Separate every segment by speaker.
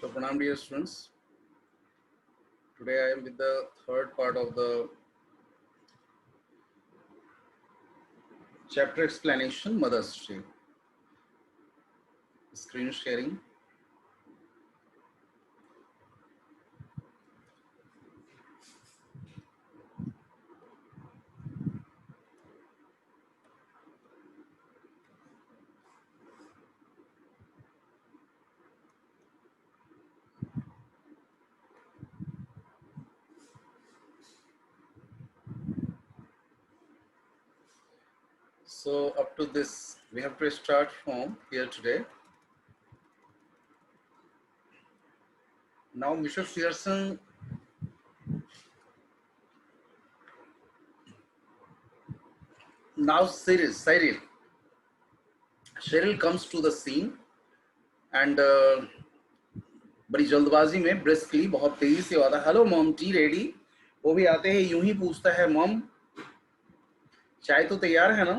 Speaker 1: So, Pranam dear students, today I am with the third part of the chapter explanation, Mother's Day. Screen sharing. So, up to this, we have to start from here today. Now, Mr. Pearson now Cyril comes to the scene and बड़ी जल्दबाजी में briskly बहुत तेजी से आता है, hello mom, T ready. वो भी आते हैं यूं ही पूछता है, मॉम चाय तो तैयार है ना,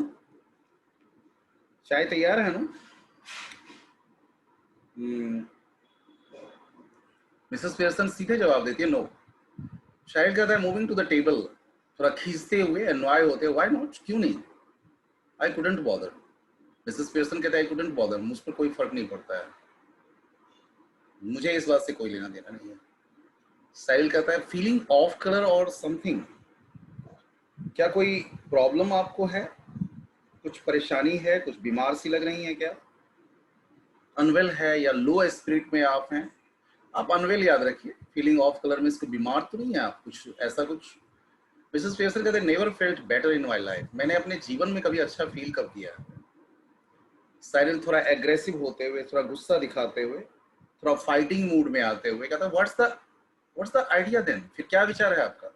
Speaker 1: चाय तैयार है ना। मिसेस पियर्सन सीधे जवाब देती है, नो। शायद कहता है, मूविंग टू द टेबल, थोड़ा खींचते हुए, एनवाय होते हुए, व्हाई नॉट, क्यों नहीं, I couldn't bother. Mrs Pearson कहता है, आई कुडंट बॉदर, मुझ पर कोई फर्क नहीं पड़ता है, मुझे इस बात से कोई लेना देना नहीं है। साहिल कहता है, फीलिंग ऑफ कलर और समथिंग, क्या कोई प्रॉब्लम आपको है, कुछ परेशानी है, कुछ बीमार सी लग रही है क्या, अनवेल है या लो स्पिरिट में आप हैं। आप अनवेल याद रखिए, फीलिंग ऑफ कलर में इसको बीमार तो नहीं है आप, कुछ ऐसा कुछ। मिसेस पियर्सन कहते हैं, never felt better in my life, मैंने अपने जीवन में कभी अच्छा फील कब किया। साइरल थोड़ा एग्रेसिव होते हुए, थोड़ा गुस्सा दिखाते हुए, थोड़ा फाइटिंग मूड में आते हुए कहता है, व्हाट्स द आइडिया देन, फिर क्या विचार है आपका।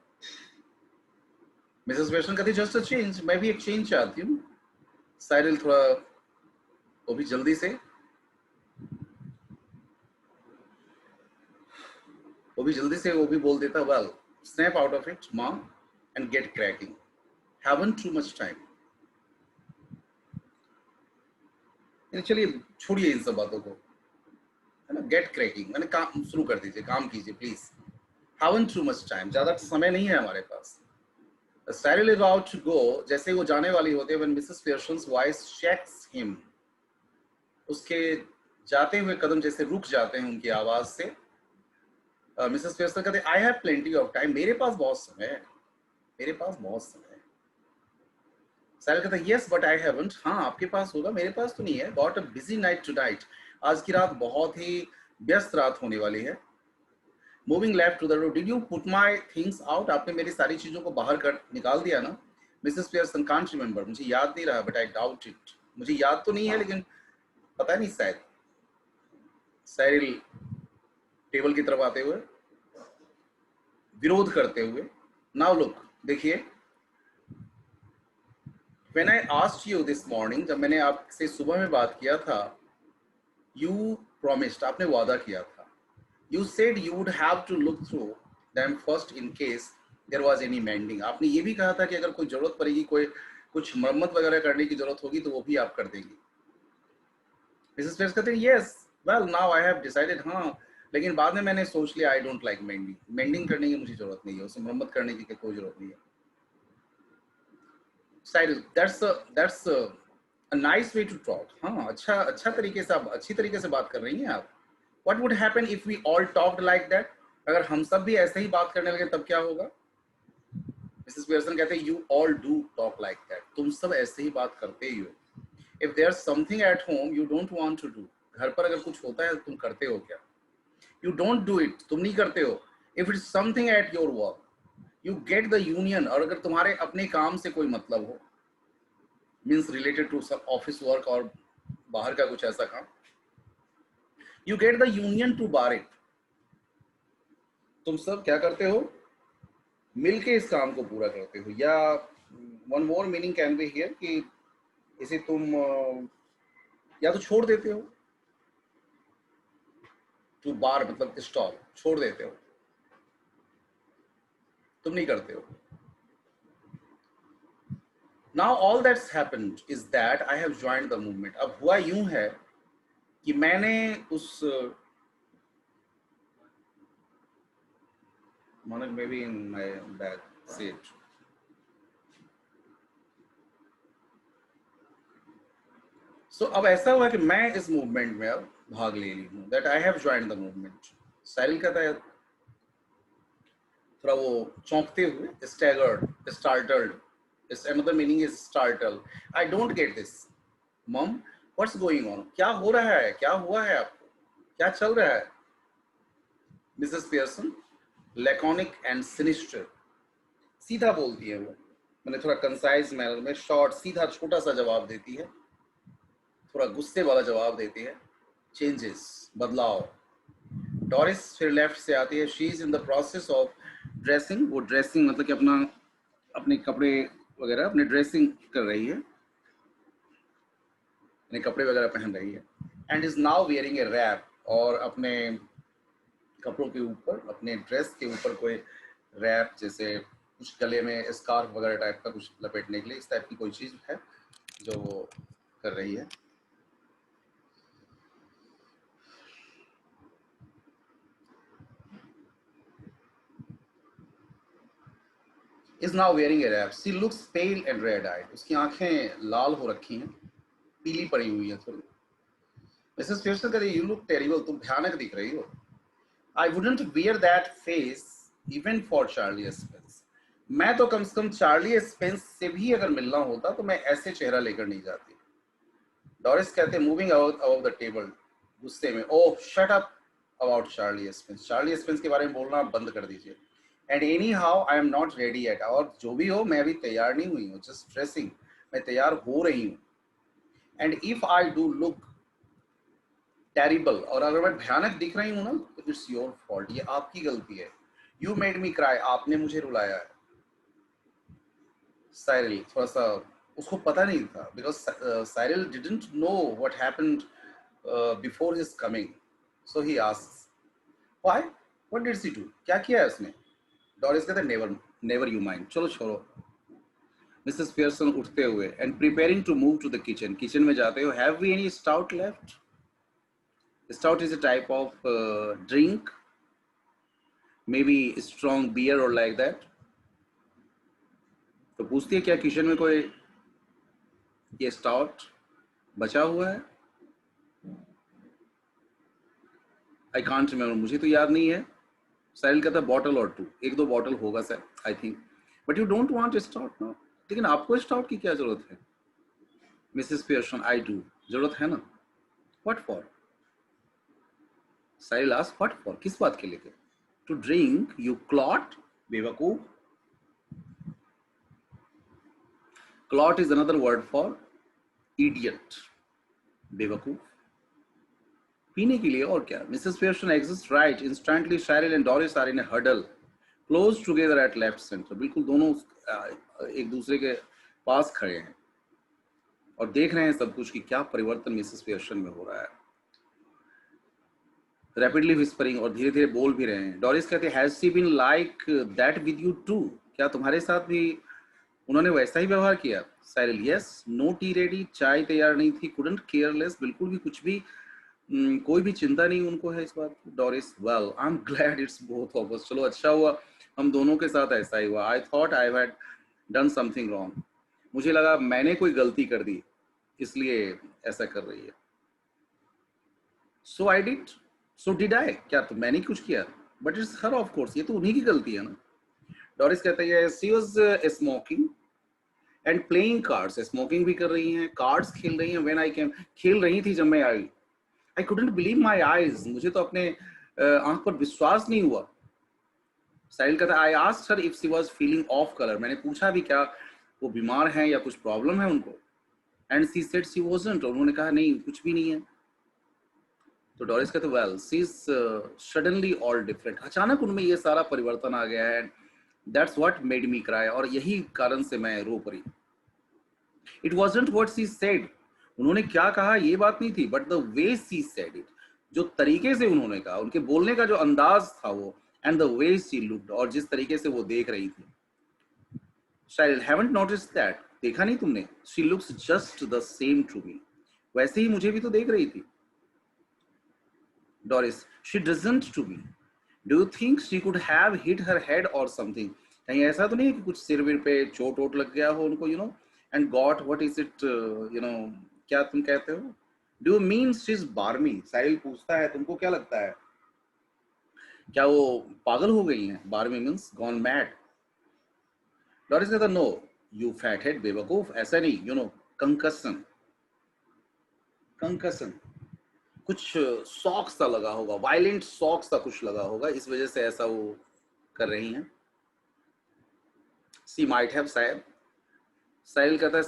Speaker 1: मिसेस पियर्सन कहती है, जस्ट अ चेंज, मैं भी एक चेंज चाहती हूँ। साइरल थोड़ा वो भी जल्दी से वो भी बोल देता, well snap out of it माँ and get cracking, haven't too much time. चलिए छोड़िए इन सब बातों को, है ना, गेट क्रैकिंग मैंने काम शुरू कर दीजिए, काम कीजिए please, haven't too much time, ज्यादा समय नहीं है हमारे पास। Cyril is about to go, जैसे वो जाने वाली होती है, when Mrs Pearson's voice shakes him, उसके जाते हुए कदम जैसे रुक जाते हैं उनकी आवाज से। मिसेस पियर्सन कहते हैं, I have plenty of time, मेरे पास बहुत समय है, मेरे पास बहुत समय है। साहिल कहता है, यस बट आई हैवंट, हाँ आपके पास होगा, मेरे पास तो नहीं है, got a busy night tonight, आज की रात बहुत ही व्यस्त रात होने वाली है। Moving left to the road, did you put my things out, आपने मेरी सारी चीजों को बाहर कर निकाल दिया ना। मिसेस पियर्सन, कांट रिमेंबर, मुझे याद नहीं रहा, बट आई डाउट इट, मुझे याद तो नहीं है लेकिन पता नहीं शायद। साहिल टेबल की तरफ आते हुए, विरोध करते हुए, नाउ लुक, देखिए, when I asked you this morning, जब मैंने आपसे सुबह में बात किया था, यू प्रॉमिस्ड, आपने वादा किया था, you said you would have to look through them first in case there was any mending, आपने ये भी कहा था कि अगर कोई जरूरत पड़ेगी, कोई कुछ मरम्मत वगैरह करने की जरूरत होगी तो वो भी आप कर देंगी। मिसेस पेस कहते हैं, yes well now I have decided, हाँ लेकिन बाद में मैंने सोच लिया, आई डोंट लाइक मेंडिंग, मेंडिंग करने की मुझे जरूरत नहीं है, उसे मरम्मत करने की कोई जरूरत नहीं है। Side, that's a nice way to talk, हाँ अच्छा तरीके से, आप अच्छी तरीके से बात कर रही हैं आप। What would happen if we all talked like that, अगर हम सब भी ऐसे ही बात करने लगे तब क्या होगा। मिसेस पियर्सन कहते हैं, you all do talk like that, तुम सब ऐसे ही बात करते ही हो। If there's something at home you don't want to do, घर पर अगर कुछ होता है तुम करते हो क्या, you don't do it, तुम नहीं करते हो। If it's something at your work you get the union, और अगर तुम्हारे अपने काम से कोई मतलब हो, मीन्स रिलेटेड टू सब ऑफिस वर्क और बाहर का कुछ ऐसा काम, you get the union to bar it, तुम सब क्या करते हो, मिलके इस काम को पूरा करते हो। या one more meaning can be here कि इसे तुम या तो छोड़ देते हो, टू बार मतलब स्टॉप, छोड़ देते हो, तुम नहीं करते हो। Now all that's happened is that I have joined the movement, अब हुआ यूं है कि मैंने उस Monik, maybe in my bag. See it. So अब ऐसा हुआ कि मैं इस मूवमेंट में अब भाग ले ली हूँ. That I have joined the movement. साहिल कहता है थोड़ा वो चौंकते हुए, staggered, startled. Its another meaning is startle. I don't get this. Mom, what's going on? क्या हो रहा है? क्या हुआ है आपको? क्या चल रहा है? Mrs. Pearson, laconic and sinister. सीधा बोलती है वो. मैंने थोड़ा कंसाइज मैनर में शॉर्ट सीधा छोटा सा जवाब देती है, थोड़ा गुस्से वाला जवाब देती है. चेंजेस, बदलाव. डॉरिस फिर लेफ्ट से आती है. She is in the process of dressing. वो ड्रेसिंग मतलब कि अपने कपड़े वगैरह अपने ड्रेसिंग कर रही है, अपने कपड़े वगैरह पहन रही है. And is now wearing a wrap. और अपने कपड़ों के ऊपर, अपने ड्रेस के ऊपर कोई रैप, जैसे कुछ गले में स्कार्फ वगैरह टाइप का कुछ लपेटने के लिए, इस टाइप की कोई चीज है जो वो कर रही है. Is now wearing a wrap. She looks pale and red-eyed. उसकी आंखें लाल हो रखी हैं, पीली पड़ी हुई हैं थोड़ी. मिसेस पियर्सन कहती है, "You look terrible. तुम भयानक दिख रही हो." I wouldn't wear that face even for Charlie Spence. मैं तो कम से कम चार्ली स्पेंस से भी अगर मिलना होता तो मैं ऐसे चेहरा लेकर नहीं जाती. डॉरिस कहते हैं, मूविंग अबाउट द टेबल, गुस्से में, oh shut up about Charlie Spence. Charlie Spence के बारे में बोलना बंद कर दीजिए. And anyhow I am not ready at. और जो भी हो, मैं अभी तैयार नहीं हुई हूँ. Just dressing. मैं तैयार हो रही हूँ. And if I do look terrible, और अगर मैं भयानक दिख रही हूँ ना, तो इट्स योर फॉल्ट. ये आपकी गलती है. You made me cry. आपने मुझे रुलाया है. साइरल थोड़ा सा, उसको पता नहीं था, because Cyril didn't know what happened before his coming. So he asks, why, what did she do? क्या किया है उसने? डॉरिस कहते हैं, नेवर नेवर यू माइंड. चलो छोड़ो. मिसेस पियर्सन उठते हुए and preparing to move to the kitchen. Kitchen में जाते हो. Have we any stout left? Stout is a type of drink, maybe strong beer और लाइक दैट. तो पूछती है, क्या किचन में कोई ये स्टाउट बचा हुआ है? I can't remember. मुझे तो याद नहीं है. साहिल कहता है, बॉटल और 2, 1-2 बॉटल होगा sir, I think. But you don't want stout ना. लेकिन आपको स्टाउट की क्या जरूरत है? Mrs Pearson, I do. जरूरत है ना. What for? Cyril ask, what for? किस बात के लिए? To drink, you clot. बेवकूफ. Clot is another word for idiot. बेवकूफ. पीने के लिए और क्या. Mrs Pearson exist right instantly. Cyril and Doris are in a huddle close together at left centre. बिल्कुल दोनों एक दूसरे के पास खड़े हैं और देख रहे हैं सब कुछ कि क्या परिवर्तन मिसेस पियर्सन में हो रहा है. रैपिडली विस्परिंग, और धीरे धीरे बोल भी रहे हैं. डॉरिस कहते हैं, has she been like that with you too? क्या तुम्हारे साथ भी उन्होंने वैसा ही व्यवहार किया? Cyril, yes. No tea ready. चाय तैयार नहीं थी. Couldn't careless. बिल्कुल भी कुछ भी कोई भी चिंता नहीं उनको है इस बात की. Doris, well I am glad it's both of us. चलो अच्छा हुआ हम दोनों के साथ ऐसा ही हुआ. I thought I had done something wrong. मुझे लगा मैंने कोई गलती कर दी, इसलिए ऐसा कर रही है. So I did. So did I. क्या तो मैंने कुछ किया? But it's her of course. ये तो उन्हीं की गलती है ना. डॉरिस कहता है, she was smoking and playing cards. Smoking भी कर रही हैं, कार्ड्स खेल रही हैं. व्हेन आई केम, खेल रही थी जब मैं आई. I couldn't believe my eyes. मुझे तो अपने आंख पर विश्वास नहीं हुआ. साहिल कहता है, I asked her if she was feeling off color. मैंने पूछा भी क्या वो बीमार हैं या कुछ प्रॉब्लम है उनको. And she said she wasn't. और उन्होंने कहा नहीं, कुछ भी नहीं है. तो डॉरिस कहते, well, she's suddenly all different. अचानक उनमें ये सारा परिवर्तन आ गया है. That's what made me cry. और यही कारण से मैं रो पड़ी. It wasn't what she said. उन्होंने क्या कहा ये बात नहीं थी, but the way she said it. जो तरीके से उन्होंने कहा, उनके बोलने का जो अंदाज था वो, and the way she looked, और जिस तरीके से वो देख रही थी. शायद हैवंट नोटिस्ड दैट. देखा नहीं तुमने? She looks just the same to me. वैसे ही मुझे भी तो देख रही थी. Doris, she doesn't to me. Do you think she could have hit her head or something? कहीं ऐसा तो नहीं है कि कुछ सिर विर पे चोट वोट लग गया हो उनको, you know, and got what is it, you know, क्या तुम कहते हो? Do you mean she is barmy? Cyril पूछता है तुमको क्या लगता है, क्या वो पागल हो गई हैं? बार्मी मीन्स गॉन मैड। डॉरिस कहता नो यू फैट हेड बेवकूफ, ऐसा नहीं, यू नो, कंकसन, कंकसन, कुछ शॉक सा लगा होगा, वायलेंट शॉक सा कुछ लगा होगा, इस वजह से ऐसा वो कर रही हैं। सी माइट हैव साइड, साहिल कहता है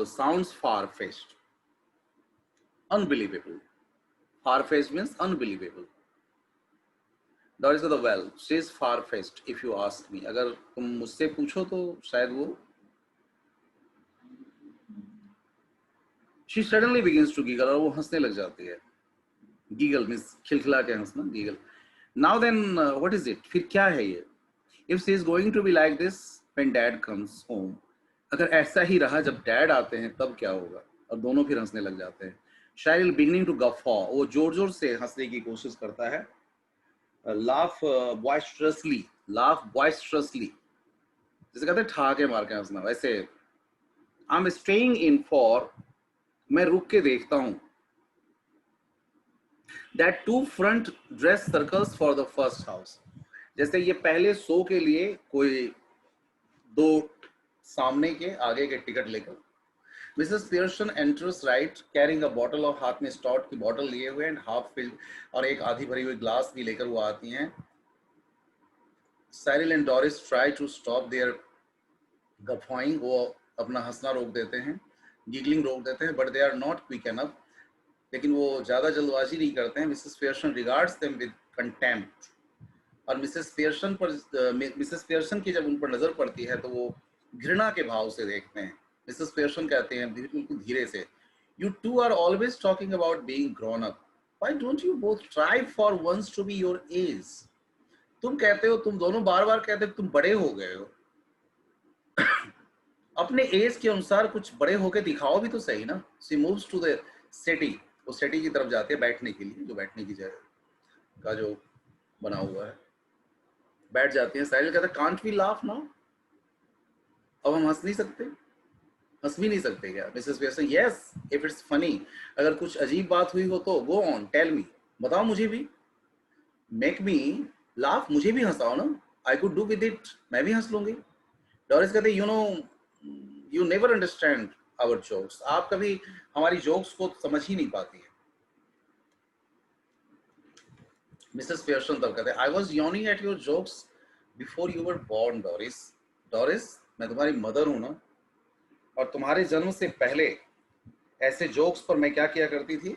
Speaker 1: साउंड्स फार फेस्ड, अनबिलीवेबल, फार फेस्ड मीन्स अनबिलीवेबल। डॉरिस कहता well she is far faced if you ask me, अगर तुम मुझसे पूछो तो शायद वो। शी सडनली बिगिंस टू गीगल, और वो हंसने लग जाती है। गीगल मीन्स खिलखिला के हंसना, giggle. Now then what is it, फिर क्या है ये? If she is going to be like this when dad comes home, अगर ऐसा ही रहा जब डैड आते हैं तब क्या होगा? और दोनों फिर हंसने लग जाते हैं। शाइल बिगिनिंग टू गफॉ, वो जोर जोर से हंसने की कोशिश करता है। लाफ बॉयस्ट्रसली, लाफ बॉयस्ट्रसली, जैसे कहते हैं ठहाके मार के हंसना, वैसे। I am staying in for, मैं रुक के देखता हूं। That two front dress circles for the first house, जैसे ये पहले शो के लिए कोई दो सामने के आगे के टिकट लेकर Mrs Pearson enters right carrying a bottle of, हाथ में स्टॉट की बॉटल लिए हुए एंड हाफ फिल्ड, और एक आधी भरी हुई ग्लास भी लेकर वो आती हैं। Cyril and Doris try to stop their guffawing, वो अपना हंसना रोक देते हैं, गिगलिंग रोक देते हैं, but they are not quick enough, लेकिन वो ज़्यादा जल्दबाजी नहीं करते हैं। Mrs Pearson regards them with contempt, और मिसेस पियर्सन पर मिसेस पियर्सन की जब उन पर नजर पड़ती है तो वो घृणा के भाव से देखते हैं। मिसेस पियर्सन कहते हैं बिल्कुल धीरे से, you two are always talking about being grown up, why don't you both try for once to be your age? तुम कहते हो, तुम दोनों बार बार कहते हो तुम बड़े हो गए हो, अपने एज के अनुसार कुछ बड़े होके दिखाओ भी तो सही ना। शी मूव्स टू द सेटी, वो सेटी की तरफ जाते हैं बैठने के लिए, जो बैठने की जगह का जो बना हुआ है, बैठ जाती हैं। साहिल कहता है कांट वी लाफ नाउ, अब हम हंस नहीं सकते? हंस भी नहीं सकते क्या? Mrs Pearson yes if it's funny, अगर कुछ अजीब बात हुई हो तो गो ऑन टेल मी, बताओ मुझे भी, मेक मी लाफ, मुझे भी हंसाओ ना, I could do with it, मैं भी हंस लूंगी। डॉरिस कहते you know you never understand our jokes, आप कभी हमारी जोक्स को समझ ही नहीं पाती है। मिसेस पियर्सन तब कहते I was yawning at your jokes before you were born Doris, Doris मैं तुम्हारी मदर हूं ना, और तुम्हारे जन्म से पहले ऐसे जोक्स पर मैं क्या किया करती थी,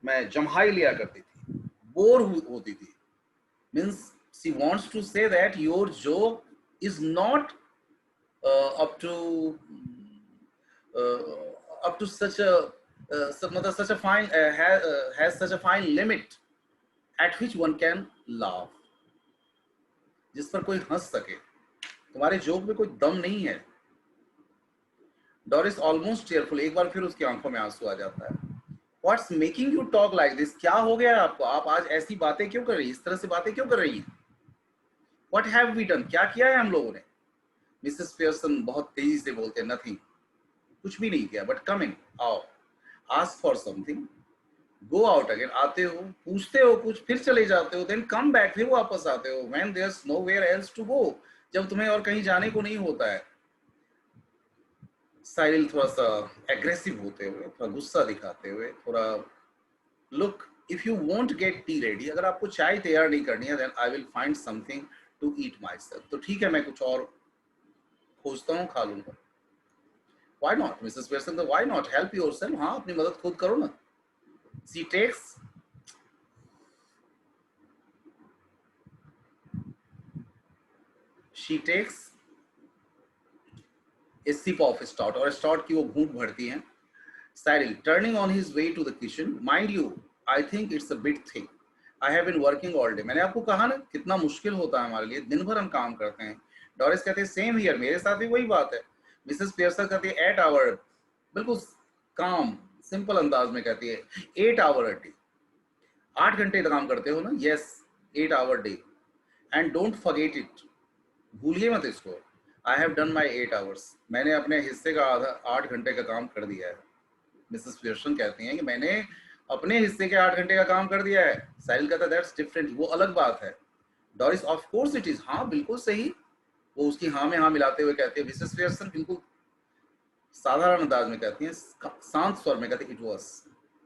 Speaker 1: मैं जम्हाई लिया करती थी, बोर होती थी। Means she wants to say that your joke is not up to up to such a मतलब such a fine has such a fine limit at which one can laugh, जिस पर कोई हंस सके, तुम्हारे जोक में कोई दम नहीं है। डॉरिस ऑलमोस्ट टीयरफुल, एक बार फिर उसकी आंखों में आंसू आ जाता है। What's making you talk like this, क्या हो गया है आपको, आप आज ऐसी बातें क्यों कर रही हैं, इस तरह से बातें क्यों कर रही हैं? व्हाट हैव वी डन, क्या किया है हम लोगों ने? मिसेस पियर्सन बहुत तेजी से बोलते हैं नथिंग, कुछ भी नहीं किया, बट कमिंग, आओ, ask for something, go out again, आते हो, पूछते हो कुछ, फिर चले जाते हो, देन कम बैक, फिर वापस आते हो, when there is nowhere else to go, जब तुम्हें और कहीं जाने को नहीं होता है। साहिल थोड़ा सा एग्रेसिव होते हुए, थोड़ा गुस्सा दिखाते हुए, थोड़ा look if you won't get tea ready, अगर आपको चाय तैयार नहीं करनी है then I will find something to eat myself, तो ठीक है मैं कुछ और खोजता हूँ, खा लूंगा। Why not? Mrs. Pearson, why not? Help yourself. हाँ, अपनी मदद खुद करो ना। She takes a sip of stout, और stout की वो घूंट भरती हैं। Cyril, turning on his way to the kitchen, mind you, I think it's a bit thick. I have been working all day. मैंने आपको कहा ना कितना मुश्किल होता है हमारे लिए, दिन भर हम काम करते हैं। डॉरिस कहते हैं सेम हियर, मेरे साथ भी वही बात है। मिसेस पियर्सन कहती है 8 आवर, बिल्कुल काम सिंपल अंदाज में कहती है 8 आवर अ डे, 8 घंटे काम करते हो ना? Yes, 8 hour day and don't forget it. भूलिए मत इसको. I have done my 8 hours. मैंने अपने हिस्से का आधा 8 घंटे का काम कर दिया है. मिसेस पियर्सन कहती हैं कि मैंने अपने हिस्से के 8 घंटे का काम कर दिया है. साहिल कहता है दैट्स डिफरेंट, वो अलग बात है. Doris of course it is, हाँ बिल्कुल सही. वो उसकी हाँ में हाँ मिलाते हुए कहती है. मिसेस पियर्सन बिल्कुल साधारण अंदाज में कहती हैं, शांत स्वर में कहती है it was,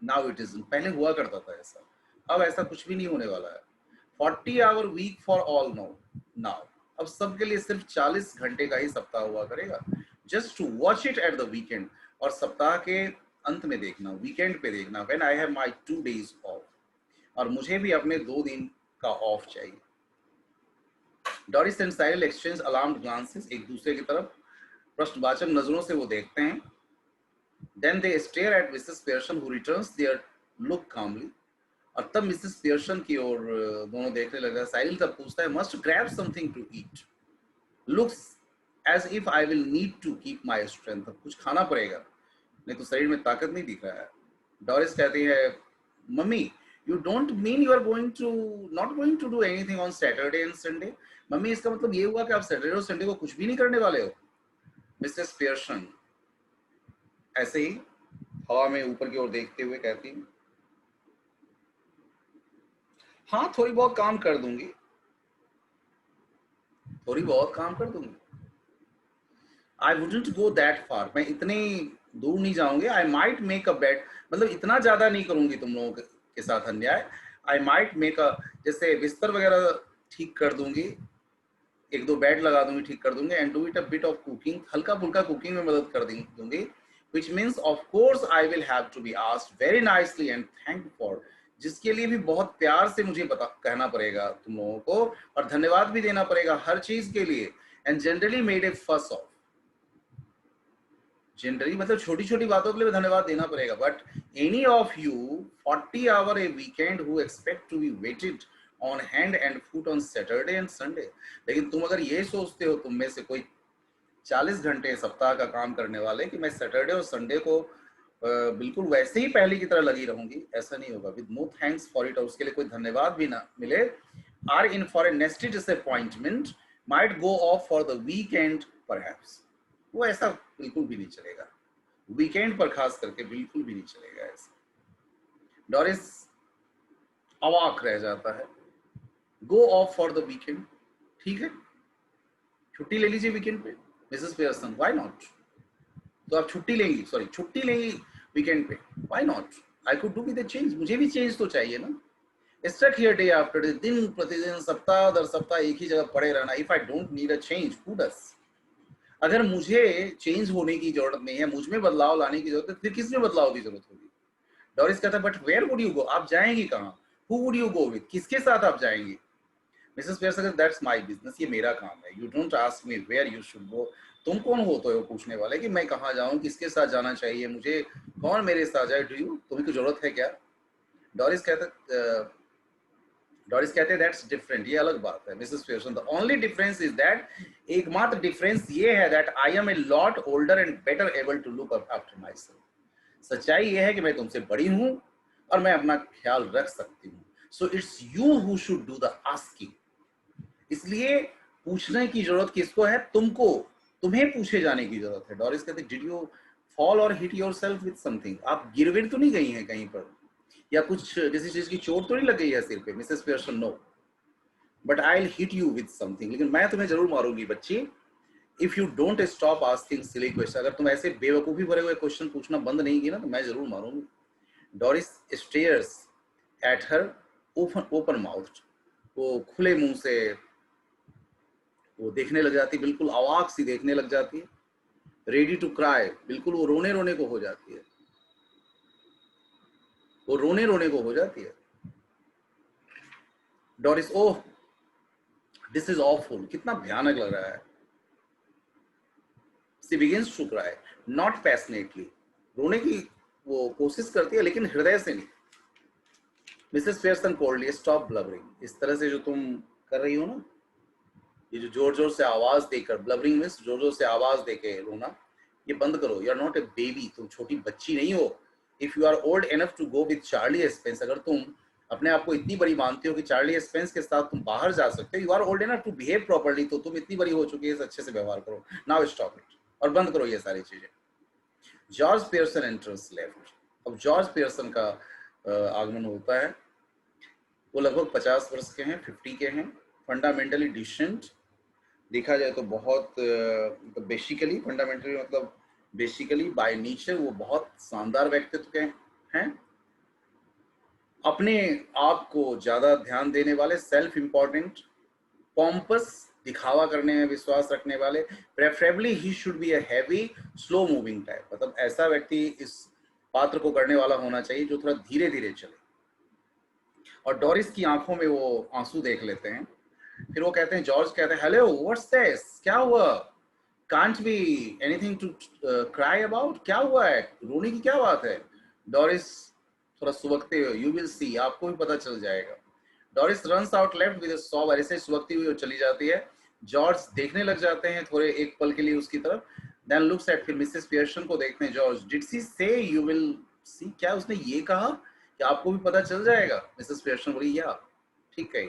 Speaker 1: now it is. पहले हुआ करता था ऐसा, अब ऐसा कुछ भी नहीं होने वाला है. 40 hour week for all now. अब सबके लिए सिर्फ 40 घंटे का ही सप्ताह हुआ करेगा. Just to watch it at the weekend, और सप्ताह के अंत में देखना, वीकेंड पे देखना. When I have my 2 days off, और मुझे भी अपने 2 दिन का ऑफ चाहिए. Doris and Cyril exchange alarmed glances, एक दूसरे की तरफ प्रश्नवाचक नजरों से वो देखते हैं. Then they stare at Mrs. Pearson who returns their look calmly. और तब मिसेस पियर्सन की ओर दोनों देखने लगा. साहिल तब पूछता है must grab something to eat, looks as if I will need to keep my strength. कुछ खाना पड़ेगा, नहीं तो शरीर में ताकत नहीं दिख रहा है. डॉरिस कहती है mummy you don't mean you are going to not going to do anything on Saturday and Sunday. Mummy इसका मतलब ये हुआ कि आप सैटरडे और संडे को कुछ भी नहीं करने वाले हो. मिसेस पियर्सन ऐसे ही हवा में ऊपर की ओर देखते हुए कहती है हाँ थोड़ी बहुत काम कर दूंगी, थोड़ी बहुत काम कर दूंगी. I wouldn't go that far, मैं इतनी दूर नहीं जाऊंगी. आई माइट मेक अ बेट, मतलब इतना ज्यादा नहीं करूंगी तुम लोगों के साथ अन्याय. आई माइट मेक अ, जैसे बिस्तर वगैरह ठीक कर दूंगी, 1-2 बेड लगा दूंगी, ठीक कर दूंगी. And do it a bit of cooking, हल्का फुल्का कुकिंग में मदद कर दूंगी. which means of course I will have to be asked very nicely and thanked for, जिसके लिए भी बहुत प्यार से मुझे कहना पड़ेगा तुम लोगों को, और धन्यवाद भी देना पड़ेगा हर चीज के लिए. and generally made a fuss of, generally मतलब छोटी छोटी बातों के लिए धन्यवाद देना पड़ेगा. But any of you 40 hour a weekend who expect to be waited on hand and foot on Saturday and Sunday. लेकिन तुम अगर ये सोचते हो, तुम में से कोई 40 घंटे सप्ताह का काम करने वाले, कि मैं सैटरडे और संडे को बिल्कुल वैसे ही पहले की तरह लगी रहूंगी, ऐसा नहीं होगा. With no thanks for it, और उसके लिए कोई धन्यवाद भी ना मिले. Are in for a nasty disappointment, might go off for the weekend perhaps. वो ऐसा बिल्कुल भी नहीं चलेगा, वीकेंड पर खास करके बिल्कुल भी नहीं चलेगा ऐसा. डॉरिस अवाक रह जाता है. गो ऑफ फॉर द वीकेंड, ठीक है छुट्टी ले लीजिए वीकेंड पे. मिसेस पियर्सन व्हाई नॉट, तो आप छुट्टी लेंगी, सॉरी छुट्टी लेंगी वीकेंड पे, why not. I could do with a change, मुझे भी चेंज तो चाहिए ना. Stuck here day after day, दिन प्रतिदिन सप्ताह दर सप्ताह एक ही जगह पड़े रहना. If I don't need a change who does, अगर मुझे चेंज होने की जरूरत नहीं है, मुझ में बदलाव लाने की जरूरत है, फिर किस में बदलाव की जरूरत होगी. डॉरिस कहता है but where would you go, आप जाएंगी कहाँ. Who would you go with, किसके साथ आप जाएंगी. Mrs Pearson that's my business, ये मेरा काम है. You don't ask me where you should go, तुम कौन हो तो पूछने वाले कि मैं कहाँ जाऊँ, किसके साथ जाना चाहिए मुझे, कौन मेरे साथ जाए. डू यू, तुम्हें कुछ जरूरत है क्या. डॉरिस कहते हैं दैट्स डिफरेंट, ये अलग बात है. Mrs Pearson the only difference is that, एकमात्र डिफरेंस ये है that I am a lot older and better able to look after myself. सच्चाई ये है कि मैं तुमसे बड़ी हूँ और मैं अपना ख्याल रख सकती हूँ. So it's you who should do the asking, इसलिए पूछने की जरूरत किसको है, तुमको, तुम्हें पूछे जाने की जरूरत है. डॉरिस कहते डिड यू फॉल और हिट योरसेल्फ विद समथिंग, आप गिरविर तो नहीं गई हैं कहीं पर, या कुछ किसी चीज की चोट तो नहीं लग गई है सिर पे. Mrs Pearson no, but I will hit you with something, लेकिन मैं तुम्हें जरूर मारूंगी बच्ची. If you don't stop asking silly question, अगर तुम ऐसे बेवकूफी भरे हुए क्वेश्चन पूछना बंद नहीं की ना, तो मैं जरूर मारूंगी. Doris stares at her open mouth, वो खुले मुंह से वो देखने लग जाती, बिल्कुल अवाक सी देखने लग जाती है. रेडी टू क्राई, बिल्कुल वो रोने रोने को हो जाती है, वो रोने रोने को हो जाती है. Doris oh this is awful, कितना भयानक लग रहा है. She begins to cry not passionately, रोने की वो कोशिश करती है लेकिन हृदय से नहीं. मिसेस पियर्सन कोल्डली स्टॉप ब्लबरिंग, इस तरह से जो तुम कर रही हो ना, ये जो जोर जोर से आवाज देकर, ब्लबरिंग मींस जोर जोर से आवाज देके रोना, ये बंद करो. You are not a baby, तुम छोटी बच्ची नहीं हो. If you are old enough to go with Charlie Spence, अगर तुम अपने आप को इतनी बड़ी मानते हो कि चार्ली स्पेंस के साथ तुम बाहर जा सकते हो, you are old enough to behave properly, तो तुम इतनी बड़ी हो चुकी है, अच्छे से व्यवहार करो, नाउ स्टॉप इट, और बंद करो ये सारी चीजें। George Pearson enters left. अब जॉर्ज पियर्सन का आगमन होता है। वो लगभग 50 वर्ष के हैं, 50 के हैं, फंडामेंटली डिसेंट, देखा जाए तो बहुत बेसिकली फंडामेंटली मतलब बेसिकली बाय नेचर वो बहुत शानदार व्यक्तित्व के हैं। अपने आप को ज्यादा ध्यान देने वाले, सेल्फ इंपॉर्टेंट, पॉम्पस, दिखावा करने में विश्वास रखने वाले, preferably he should be a heavy slow moving type, मतलब ऐसा व्यक्ति इस पात्र को करने वाला होना चाहिए जो थोड़ा धीरे धीरे चले। और डोरिस की आंखों में वो आंसू देख लेते हैं। फिर वो कहते हैं, जॉर्ज कहते हैं, हेलो व्हाट्स दिस, क्या हुआ, can't be anything to cry about, क्या हुआ है, रोने की क्या बात है। डोरिस थोड़ा सुबकते हुए, यू विल सी, आपको भी पता चल जाएगा। Doris runs out left with a sob, ऐसे सुबकती हुई वो चली जाती है। जॉर्ज देखने लग जाते हैं थोड़े एक पल के लिए उसकी तरफ, देन लुक्स एट, फिर मिसेस पियर्सन को देखते हैं जॉर्ज, डिड शी से यू विल सी, क्या उसने ये कहा कि आपको भी पता चल जाएगा। मिसेस पियर्सन बोली, या ठीक है।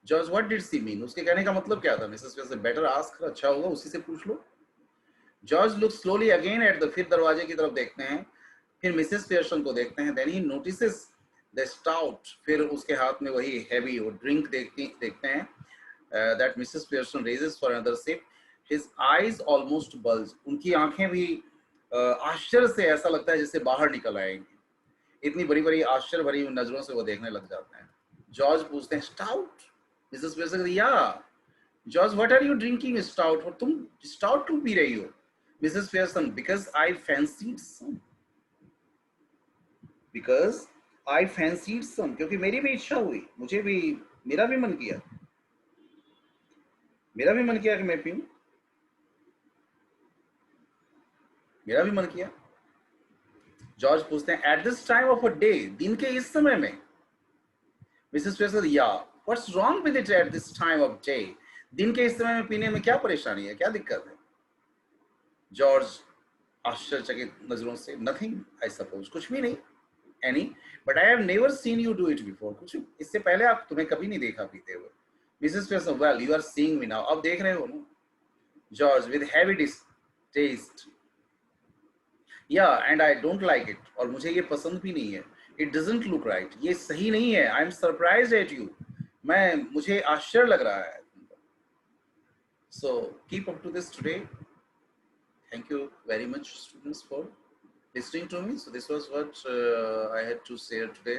Speaker 1: George, what did she mean, उसके कहने का मतलब क्या था। मिसेस पियर्सन, बेटर आस्क, अच्छा होगा उसी से पूछ लो। George look slowly again at the, फिर दरवाजे की तरफ देखते हैं, फिर मिसेस पियर्सन को देखते हैं, then he notices the stout, फिर उसके हाथ में वही हैवी वो ड्रिंक देखते हैं, that Mrs Pearson raises for another sip, his eyes almost bulge, उनकी आंखें भी आश्चर्य से ऐसा लगता है जैसे बाहर निकल आएंगी, इतनी बड़ी बड़ी आश्चर्य भरी नजरों से वो देखने लग जाते हैं। जॉर्ज पूछते हैं, स्टाउट, मिसेस पियर्सन, या George, what are you drinking stout, और तुम स्टाउट क्यों पी रही हो। Mrs Pearson, because I fancied some, because I fancied some, क्योंकि मेरी भी इच्छा हुई, मुझे भी, मेरा भी मन किया, मेरा भी मन किया कि मैं पीऊं, मेरा भी मन किया। जॉर्ज पूछते हैं, at this time of a day, दिन के इस समय में। मिसेस पियर्सन, या, what's wrong with it at this time of day, दिन के इस समय में पीने में क्या परेशानी है, क्या दिक्कत है। जॉर्ज आश्चर्यचकित नजरों से, नथिंग आई सपोज, कुछ भी नहीं, any, but I have never seen you do it before, कुछ इससे पहले आप, तुम्हें कभी नहीं देखा पीते हुए। Mrs Pearson, well you are seeing me now, अब देख रहे हो ना। George with heavy taste, yeah, and I don't like it, और मुझे ये पसंद भी नहीं है। इट डजंट लुक राइट, ये सही नहीं है। I am surprised at you, मुझे आश्चर्य लग रहा है। So keep up to this today. Thank you very much, students, for listening to me. So this was what I had to share today.